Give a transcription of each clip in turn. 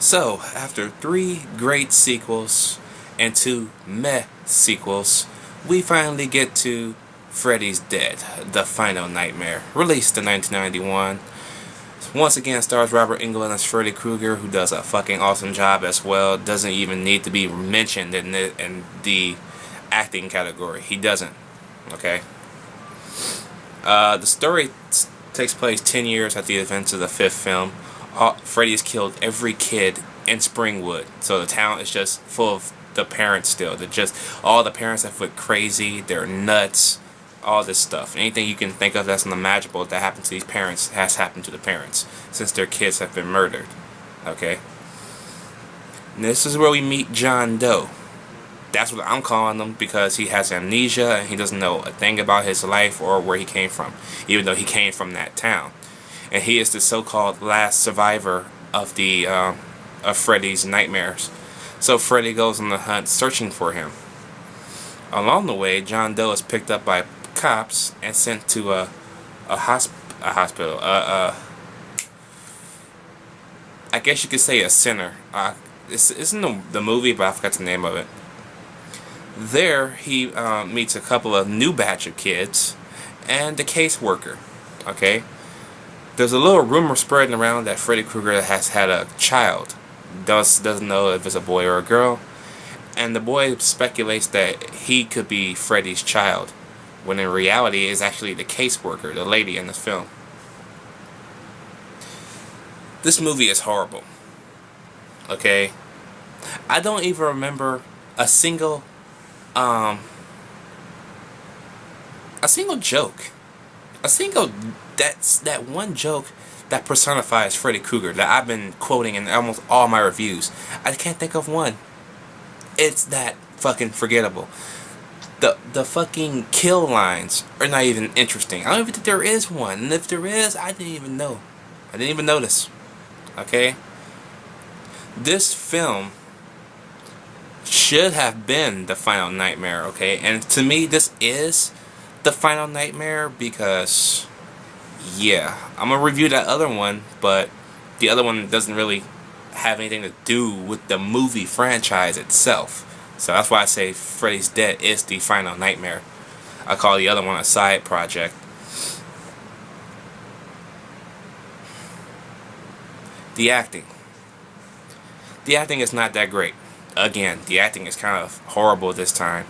So, after 3 great sequels and 2 meh sequels, we finally get to Freddy's Dead, The Final Nightmare, released in 1991. Once again stars Robert Englund as Freddy Krueger, who does a fucking awesome job as well. Doesn't even need to be mentioned in the acting category. He doesn't. Okay. The story takes place 10 years after the events of the 5th film. Freddy has killed every kid in Springwood, so the town is just full of the parents still. They're just, all the parents have went crazy, they're nuts, all this stuff. Anything you can think of that's unimaginable that happened to these parents has happened to the parents, since their kids have been murdered. Okay? And this is where we meet John Doe. That's what I'm calling him, because he has amnesia and he doesn't know a thing about his life or where he came from, even though he came from that town. And he is the so-called last survivor of Freddy's nightmares. So Freddy goes on the hunt searching for him. Along the way, John Doe is picked up by cops and sent to a hospital. I guess you could say a center. It's in the movie, but I forgot the name of it. There, he meets a couple of new batch of kids and the caseworker. Okay? There's a little rumor spreading around that Freddy Krueger has had a child. Doesn't know if it's a boy or a girl. And the boy speculates that he could be Freddy's child, when in reality is actually the caseworker, the lady in the film. This movie is horrible. Okay? I don't even remember a single joke. That one joke that personifies Freddy Krueger that I've been quoting in almost all my reviews. I can't think of one. It's that fucking forgettable. The fucking kill lines are not even interesting. I don't even think there is one. And if there is, I didn't even know. I didn't even notice. Okay? This film should have been The Final Nightmare, okay? And to me, this is The Final Nightmare because, yeah, I'm gonna review that other one, but the other one doesn't really have anything to do with the movie franchise itself. So that's why I say Freddy's Dead is The Final Nightmare. I call the other one a side project. The acting. The acting is not that great. Again, the acting is kind of horrible this time.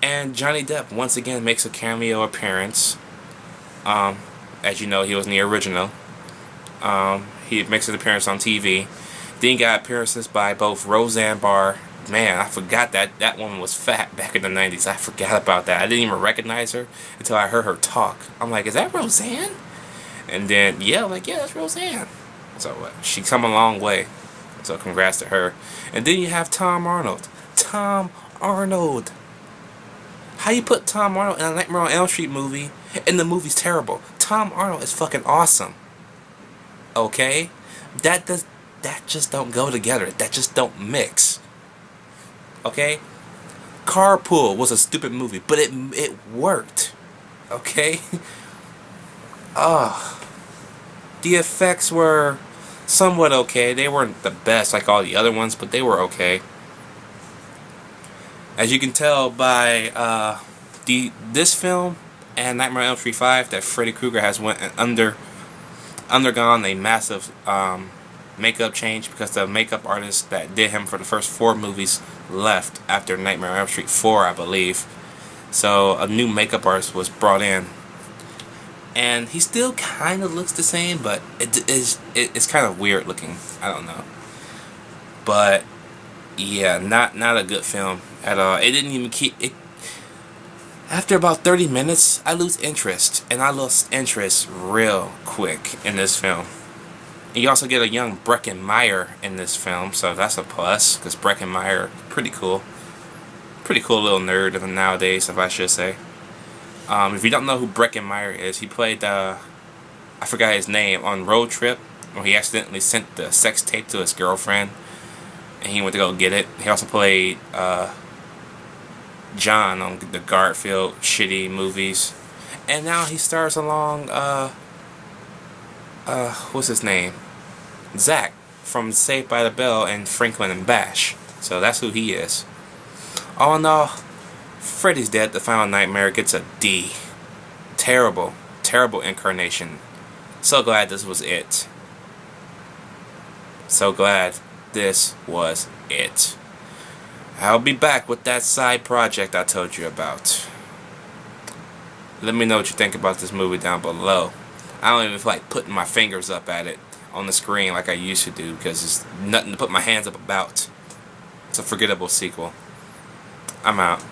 And Johnny Depp once again makes a cameo appearance. As you know, he was in the original. He makes an appearance on TV. Then he got appearances by both Roseanne Barr. Man, I forgot that woman was fat back in the 90s. I forgot about that. I didn't even recognize her until I heard her talk. I'm like, is that Roseanne? And then, yeah, that's Roseanne. So she's come a long way. So congrats to her. And then you have Tom Arnold. Tom Arnold. How you put Tom Arnold in a Nightmare on Elm Street movie and the movie's terrible? Tom Arnold is fucking awesome. Okay? That just don't go together. That just don't mix. Okay? Carpool was a stupid movie, but it worked. Okay? The effects were somewhat okay. They weren't the best like all the other ones, but they were okay. As you can tell by this film and Nightmare on Elm Street 5, that Freddy Krueger has undergone a massive makeup change, because the makeup artist that did him for the first 4 movies left after Nightmare on Elm Street 4, I believe. So a new makeup artist was brought in. And he still kind of looks the same, but it's kind of weird looking. I don't know. But yeah, not a good film at all. It didn't even keep it. After about 30 minutes, I lose interest, and I lost interest real quick in this film. And you also get a young Breckin Meyer in this film, so that's a plus, because Breckin Meyer, pretty cool little nerd of nowadays, if I should say. If you don't know who Breckin Meyer is, he played, I forgot his name, on Road Trip, where he accidentally sent the sex tape to his girlfriend, and he went to go get it. He also played John on the Garfield shitty movies. And now he stars along, what's his name? Zach from Saved by the Bell and Franklin and Bash. So that's who he is. All in all, Freddy's Dead, The Final Nightmare gets a D. Terrible, terrible incarnation. So glad this was it. So glad this was it. I'll be back with that side project I told you about. Let me know what you think about this movie down below. I don't even feel like putting my fingers up at it on the screen like I used to do because there's nothing to put my hands up about. It's a forgettable sequel. I'm out.